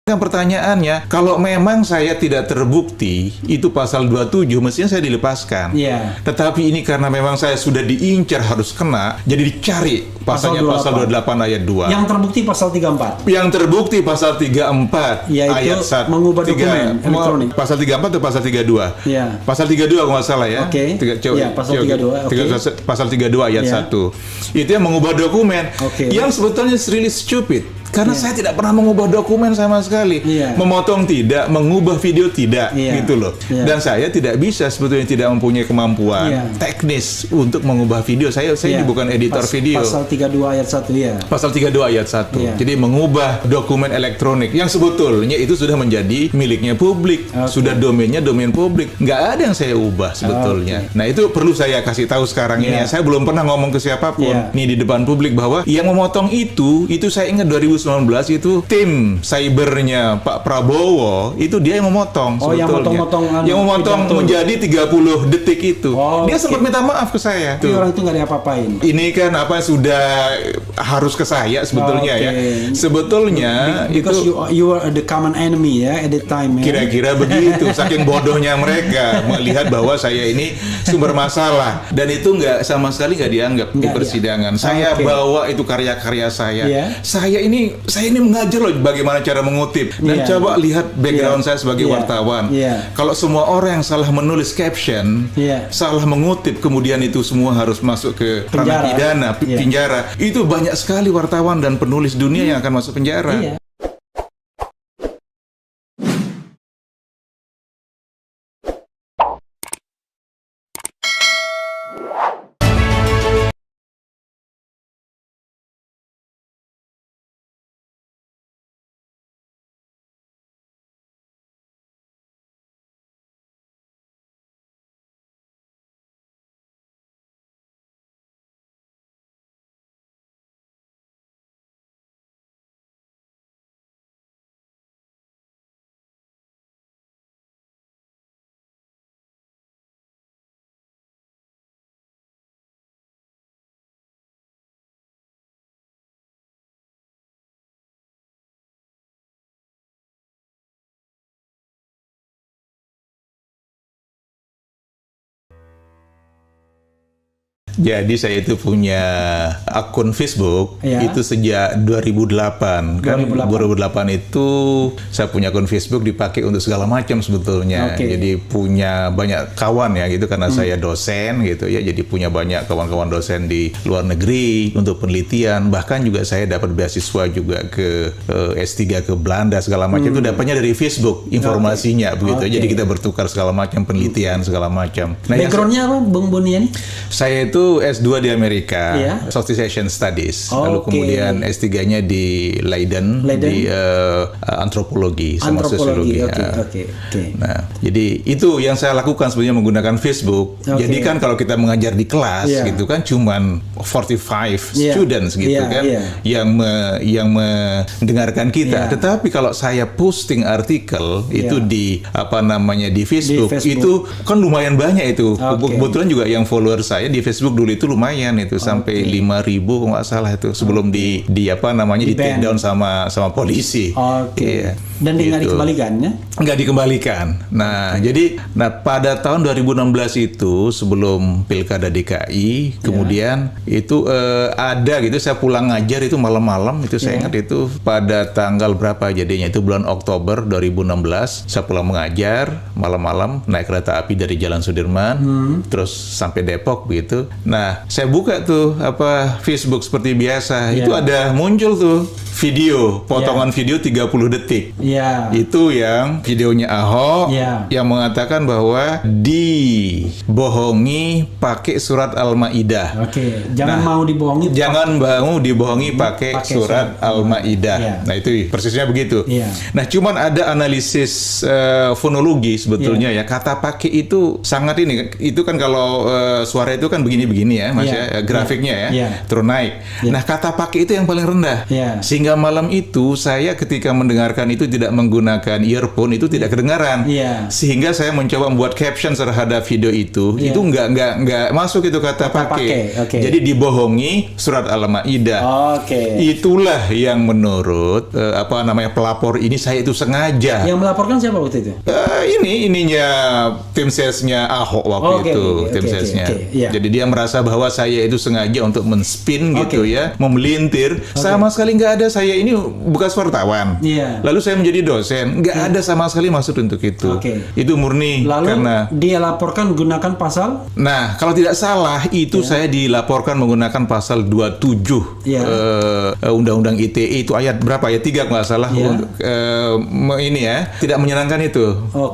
Kan pertanyaannya, kalau memang saya tidak terbukti, itu pasal 27, mestinya saya dilepaskan. Iya. Tetapi ini karena memang saya sudah diincar harus kena, jadi dicari pasalnya pasal 28 ayat 2. Yang terbukti pasal 34. Yang terbukti pasal 34 Yaitu ayat 1. mengubah dokumen elektronik. Pasal 34 atau pasal 32? Iya. Pasal 32 kalau nggak salah ya. Oke. Iya, pasal 32. Pasal 32 ayat Iya. 1. Itu yang mengubah dokumen. Oke. Yang sebetulnya really stupid. Karena Iya. saya tidak pernah mengubah dokumen sama sekali. Iya. Memotong tidak, mengubah video tidak, Iya. gitu loh. Iya. Dan saya tidak bisa sebetulnya, tidak mempunyai kemampuan Iya. teknis untuk mengubah video. Saya Iya. ini bukan editor video. Pasal 32 ayat 1 ya. Pasal 32 ayat 1. Iya. Jadi mengubah dokumen elektronik yang sebetulnya itu sudah menjadi miliknya publik. Oke. Sudah domainnya domain publik. Nggak ada yang saya ubah sebetulnya. Nah, itu perlu saya kasih tahu sekarang ini Iya. ya. Saya belum pernah ngomong ke siapapun Iya. nih di depan publik bahwa yang memotong itu saya ingat 2019 itu tim cybernya Pak Prabowo, itu dia yang memotong Oh, yang sebetulnya. motong-motong Yang memotong pidato. menjadi 30 detik itu. Oh, Dia oke. sempat minta maaf ke saya. Tapi orang itu nggak diapa-apain. Ini kan apa sudah harus ke saya sebetulnya ya. Oke. Sebetulnya Because itu you are the common enemy ya at the time ya. kira-kira begitu. Saking bodohnya mereka melihat bahwa saya ini sumber masalah, dan itu nggak sama sekali nggak dianggap di Nggak persidangan. dia. Saya Oke. bawa itu karya-karya saya. Iya. Saya ini mengajar loh bagaimana cara mengutip, dan Iya. coba lihat background Iya. saya sebagai Iya. wartawan. Iya. Kalau semua orang yang salah menulis caption, Iya. salah mengutip, kemudian itu semua harus masuk ke ranah Penjara. pidana, Iya. penjara. Itu banyak sekali wartawan dan penulis dunia yang akan masuk penjara. Iya. Jadi saya itu punya akun Facebook Ya. itu sejak 2008 kan. 2008 itu saya punya akun Facebook dipakai untuk segala macam sebetulnya. Oke. Jadi punya banyak kawan ya gitu karena saya dosen gitu ya. Jadi punya banyak kawan-kawan dosen di luar negeri untuk penelitian. Bahkan juga saya dapat beasiswa juga ke S3 ke Belanda segala macam. Itu dapatnya dari Facebook informasinya begitu. Oke. Jadi kita bertukar segala macam penelitian segala macam. Nah, yang Backgroundnya apa, Bung Boni ini? saya itu S2 di Amerika, Iya. Southeast Asian Studies. Oh, Lalu oke. kemudian S3-nya di Leiden, di antropologi sama Antropologi. sosiologi. Oke. Nah, jadi itu yang saya lakukan sebenarnya menggunakan Facebook. Oke. Jadi kan kalau kita mengajar di kelas Iya. gitu kan cuman 45 Iya. students gitu Iya, kan iya. yang mendengarkan kita. Iya. Tetapi kalau saya posting artikel itu Iya. di di Facebook, Facebook. itu kan lumayan banyak itu. Oke. Kebetulan juga yang follower saya di Facebook dulu itu lumayan itu sampai 5.000 kalau nggak salah itu sebelum di Di-ban. take down sama polisi. Oke. Iya. Dan nggak Gitu. dikembalikan ya? Nggak dikembalikan. Nah, jadi pada tahun 2016 itu sebelum Pilkada DKI, kemudian itu ada gitu saya pulang ngajar itu malam-malam itu saya ingat itu pada tanggal berapa jadinya itu bulan Oktober 2016 saya pulang mengajar malam-malam naik kereta api dari Jalan Sudirman terus sampai Depok begitu. Nah, saya buka tuh Facebook seperti biasa. Itu ada muncul tuh video, potongan video 30 detik. Iya. Itu yang videonya Ahok Iya. yang mengatakan bahwa dibohongi pakai surat Al-Maidah. Oke. Jangan mau dibohongi. Jangan mau dibohongi pakai surat Al-Maidah. Iya. Nah, itu persisnya begitu. Iya. Nah, cuman ada analisis fonologi sebetulnya ya. Kata pakai itu sangat ini. Itu kan kalau suara itu kan begini-begini ya, Mas Iya. ya, grafiknya ya. Iya. Terus naik. Iya. Nah, kata pakai itu yang paling rendah. Iya. Sehingga malam itu saya ketika mendengarkan itu di tidak menggunakan earphone itu tidak kedengaran. Iya. Sehingga saya mencoba membuat caption terhadap video itu nggak masuk itu kata pakai. Oke. Jadi dibohongi surat Al-Maidah. Oke. Itulah yang menurut pelapor ini saya itu sengaja. Yang melaporkan siapa waktu itu? Ininya tim sesnya Ahok waktu itu, tim sesnya. Iya. Jadi dia merasa bahwa saya itu sengaja untuk men-spin gitu ya, memelintir. Sama sekali nggak ada, saya ini bekas wartawan. Iya. Lalu saya menjadi dosen, nggak ada sama sekali maksud untuk itu. Itu murni Lalu karena dia laporkan gunakan pasal? Nah, kalau tidak salah itu saya dilaporkan menggunakan pasal 27 Undang-Undang ITE itu ayat berapa ya? 3 nggak salah. Ini ya, tidak menyenangkan itu.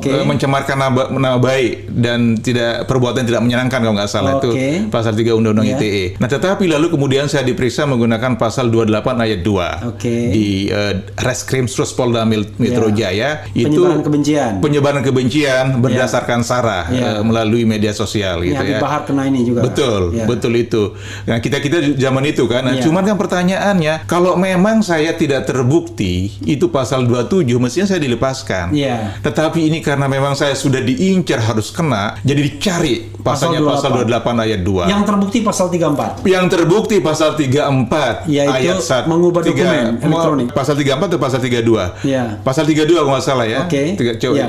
Mencemarkan nama baik dan perbuatan tidak menyenangkan kalau nggak salah itu pasal 3 Undang-Undang ITE. Nah, tetapi lalu kemudian saya diperiksa menggunakan pasal 28 ayat 2 di Reskrim Sus Polda Metro Jaya itu penyebaran kebencian berdasarkan sara melalui media sosial gitu ya. Bahar kena ini juga. Betul itu. Nah, kita zaman itu kan. Nah, cuman kan pertanyaannya, kalau memang saya tidak terbukti itu pasal 27 mestinya saya dilepaskan. Tetapi ini karena memang saya sudah diincar harus kena, jadi dicari pasalnya pasal 28 ayat 2. Yang terbukti pasal 34. Yang terbukti pasal 34 ayat 1 mengubah dokumen elektronik. Pasal 34 atau pasal 32? Pasal 32 kalau nggak salah ya.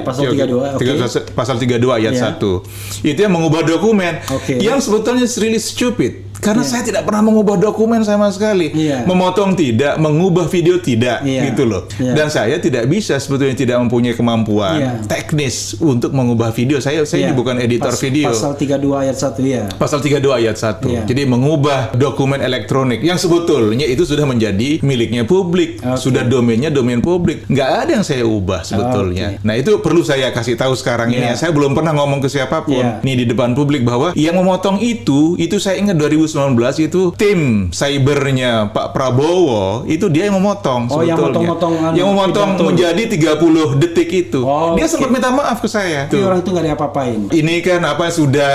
Pasal 32. Pasal 32 ayat 1. Itu yang mengubah dokumen. Yang sebetulnya really stupid. Karena saya tidak pernah mengubah dokumen sama sekali. Memotong tidak, mengubah video tidak, gitu loh. Dan saya tidak bisa sebetulnya, tidak mempunyai kemampuan teknis untuk mengubah video. Saya ini bukan editor video. Pasal 32 ayat 1 Pasal 32 ayat 1. Jadi mengubah dokumen elektronik yang sebetulnya itu sudah menjadi miliknya publik, sudah domainnya domain publik. Nggak ada yang saya ubah sebetulnya. Nah, itu perlu saya kasih tahu sekarang ini. Saya belum pernah ngomong ke siapapun nih di depan publik bahwa yang memotong itu saya ingat 2019 itu tim cybernya Pak Prabowo itu dia yang memotong sebetulnya. Yang memotong menjadi 30 detik itu. Dia sempat minta maaf ke saya. Tapi orang itu nggak diapa-apain. Ini kan sudah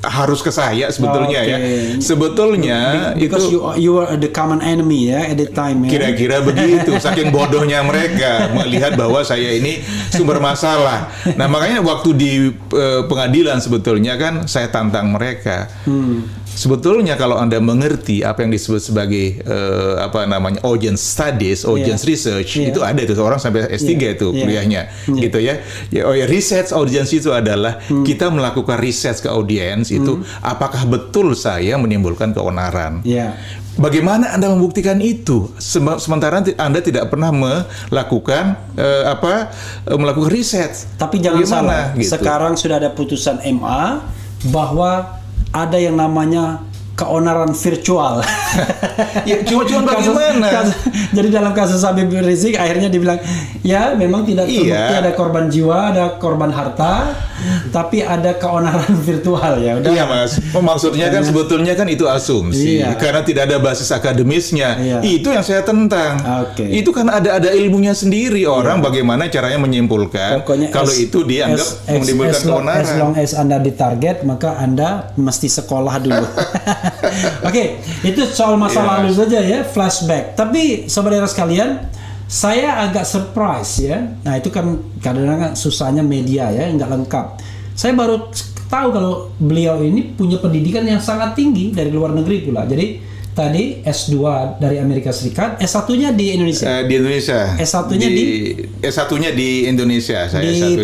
harus ke saya sebetulnya ya. Sebetulnya because you are the common enemy ya at the time. Kira-kira begitu. Saking bodohnya mereka melihat bahwa saya ini sumber masalah. Nah, makanya waktu di pengadilan sebetulnya kan saya tantang mereka. Sebetulnya kalau Anda mengerti apa yang disebut sebagai audience studies, audience research, itu ada itu orang sampai S3 itu kuliahnya, gitu ya. Research audience itu adalah kita melakukan research ke audiens itu apakah betul saya menimbulkan keonaran. Bagaimana Anda membuktikan itu? Sementara Anda tidak pernah melakukan melakukan riset. Tapi jangan salah, gitu. Sekarang sudah ada putusan MA bahwa ada yang namanya keonaran virtual. Cuma bagaimana? Jadi dalam kasus Habib Rizik akhirnya dibilang ya memang tidak terbukti ada korban jiwa, ada korban harta, tapi ada keonaran virtual ya. Udah. Iya Mas, maksudnya kan sebetulnya kan itu asumsi karena tidak ada basis akademisnya. Itu yang saya tentang. Itu kan ada ilmunya sendiri orang bagaimana caranya menyimpulkan. Pokoknya kalau itu dianggap menimbulkan keonaran. As long as Anda ditarget maka Anda mesti sekolah dulu. Itu soal masa lalu saja ya, flashback. Tapi saudara sekalian, saya agak surprise ya. Nah, itu kan kadang-kadang susahnya media ya, nggak lengkap. Saya baru tahu kalau beliau ini punya pendidikan yang sangat tinggi dari luar negeri pula. Jadi tadi S2 dari Amerika Serikat, S1-nya di Indonesia. Di Indonesia. S1-nya di Indonesia. Saya di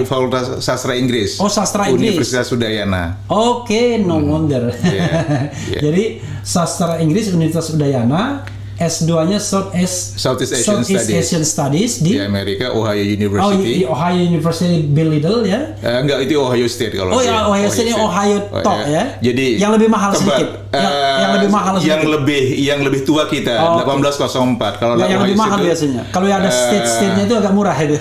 Fakultas Sastra Inggris. Sastra Inggris. Universitas Udayana. No wonder. Jadi Sastra Inggris Universitas Udayana, S2-nya Southeast Asian Studies di Amerika, Ohio University. Ohio University Bill Little ya? Enggak, itu Ohio State kalau. Ohio State, Ohio Top ya. Jadi yang lebih mahal sedikit. Yang lebih mahal sedikit. Yang lebih tua kita 1804 kalau yang lebih mahal itu, biasanya. Kalau ada state-nya itu agak murah itu.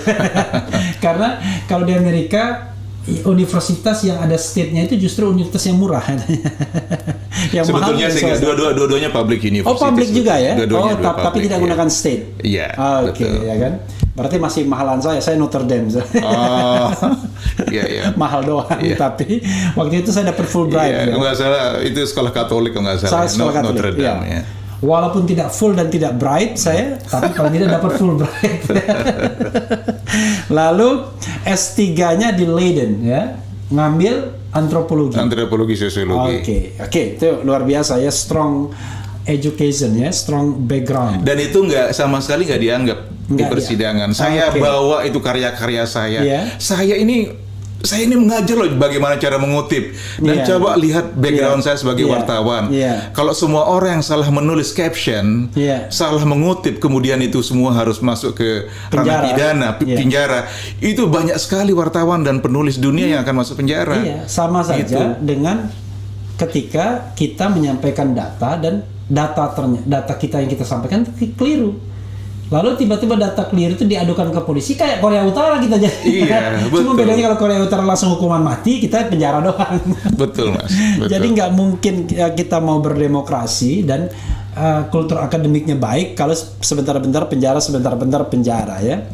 Karena kalau di Amerika universitas yang ada state-nya itu justru universitas yang murah. Yang sebetulnya sehingga dua-duanya public university. Public juga ya. Tapi tidak menggunakan state. Iya. Ya kan. Berarti masih mahalan saya Notre Dame. Mahal doang. Tapi waktu itu saya dapat Fulbright. Nggak salah itu sekolah Katolik nggak salah. Notre Dame. walaupun tidak full dan tidak bright saya, tapi paling tidak dapat full bright. Lalu S3-nya di Leiden ya, ngambil antropologi. Antropologi sosiologi. Oke, itu luar biasa ya, strong education ya, strong background. Dan itu sama sekali nggak dianggap di Nggak persidangan. dia. Saya Oke. bawa itu karya-karya saya. Iya. Saya ini mengajar loh bagaimana cara mengutip. Dan Iya. coba lihat background Iya. saya sebagai Iya. wartawan. Iya. Kalau semua orang yang salah menulis caption, Iya. salah mengutip, kemudian itu semua harus masuk ke ranah Penjara. pidana, Iya. penjara. Itu banyak sekali wartawan dan penulis dunia yang akan masuk penjara. Iya, sama saja Gitu. dengan ketika kita menyampaikan data dan data kita yang kita sampaikan itu keliru. Lalu tiba-tiba data keliru itu diadukan ke polisi kayak Korea Utara kita jadi. Iya, Cuma betul. bedanya kalau Korea Utara langsung hukuman mati, kita penjara doang. Betul, Mas. Betul. Jadi nggak mungkin kita mau berdemokrasi dan kultur akademiknya baik kalau sebentar-bentar penjara ya.